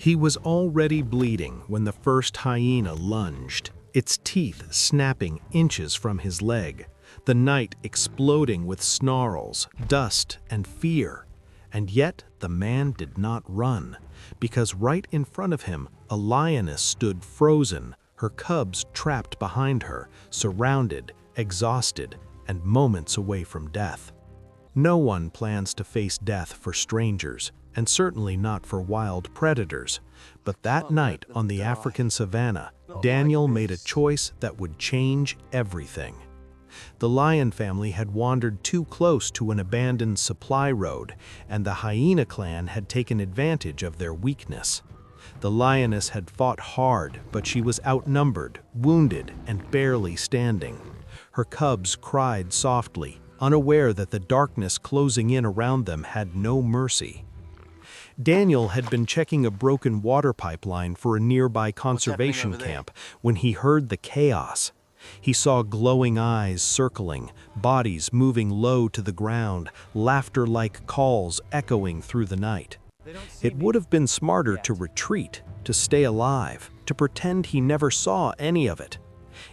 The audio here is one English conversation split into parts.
He was already bleeding when the first hyena lunged, its teeth snapping inches from his leg, the night exploding with snarls, dust, and fear. And yet the man did not run, because right in front of him a lioness stood frozen, her cubs trapped behind her, surrounded, exhausted, and moments away from death. No one plans to face death for strangers, and certainly not for wild predators. But that night on the African savannah, Daniel made a choice that would change everything. The lion family had wandered too close to an abandoned supply road, and the hyena clan had taken advantage of their weakness. The lioness had fought hard, but she was outnumbered, wounded, and barely standing. Her cubs cried softly, unaware that the darkness closing in around them had no mercy. Daniel had been checking a broken water pipeline for a nearby conservation camp when he heard the chaos. He saw glowing eyes circling, bodies moving low to the ground, laughter-like calls echoing through the night. It would have been smarter to retreat, to stay alive, to pretend he never saw any of it.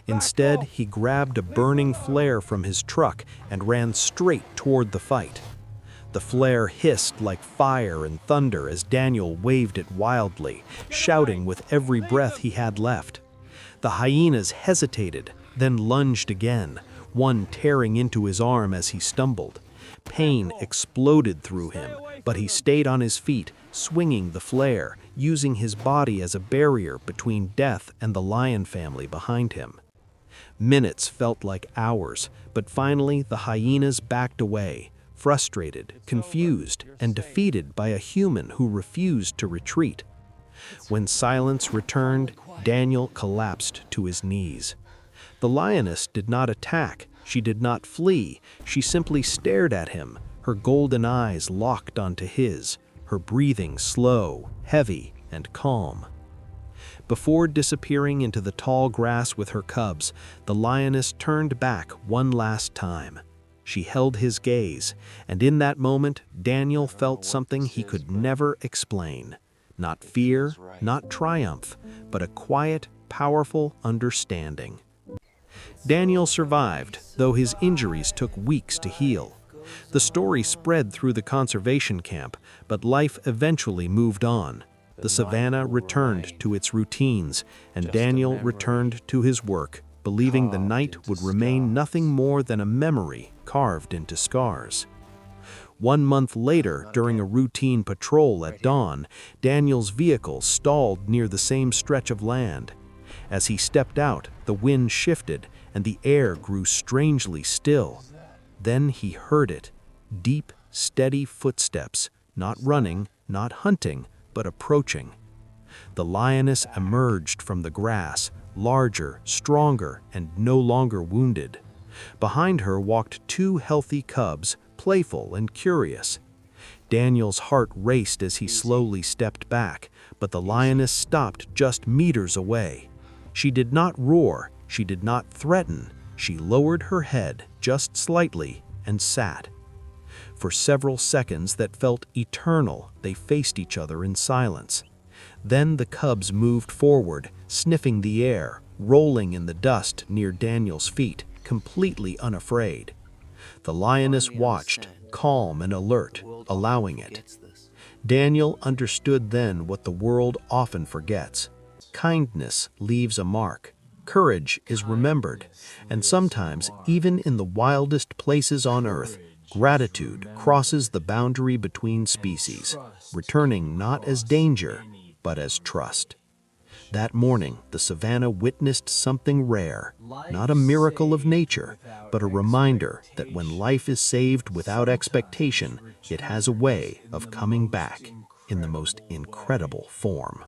Instead, he grabbed a burning flare from his truck and ran straight toward the fight. The flare hissed like fire and thunder as Daniel waved it wildly, shouting with every breath he had left. The hyenas hesitated, then lunged again, one tearing into his arm as he stumbled. Pain exploded through him, but he stayed on his feet, swinging the flare, using his body as a barrier between death and the lion family behind him. Minutes felt like hours, but finally the hyenas backed away, frustrated, confused, and defeated by a human who refused to retreat. When silence returned, Daniel collapsed to his knees. The lioness did not attack, she did not flee, she simply stared at him, her golden eyes locked onto his, her breathing slow, heavy, and calm. Before disappearing into the tall grass with her cubs, the lioness turned back one last time. She held his gaze, and in that moment, Daniel felt something he could never explain. Not fear, not triumph, but a quiet, powerful understanding. Daniel survived, though his injuries took weeks to heal. The story spread through the conservation camp, but life eventually moved on. The savannah returned to its routines, and Daniel returned to his work, believing the night would remain nothing more than a memory carved into scars. 1 month later, during a routine patrol at dawn, Daniel's vehicle stalled near the same stretch of land. As he stepped out, the wind shifted and the air grew strangely still. Then he heard it, deep, steady footsteps, not running, not hunting, but approaching. The lioness emerged from the grass, larger, stronger, and no longer wounded. Behind her walked 2 healthy cubs, playful and curious. Daniel's heart raced as he slowly stepped back, but the lioness stopped just meters away. She did not roar, she did not threaten, she lowered her head just slightly and sat. For several seconds that felt eternal, they faced each other in silence. Then the cubs moved forward, sniffing the air, rolling in the dust near Daniel's feet, completely unafraid. The lioness watched, calm and alert, allowing it. Daniel understood then what the world often forgets. Kindness leaves a mark. Courage is remembered. And sometimes, even in the wildest places on earth, gratitude crosses the boundary between species, returning not as danger, but as trust. That morning, the savannah witnessed something rare, not a miracle of nature, but a reminder that when life is saved without expectation, it has a way of coming back in the most incredible form.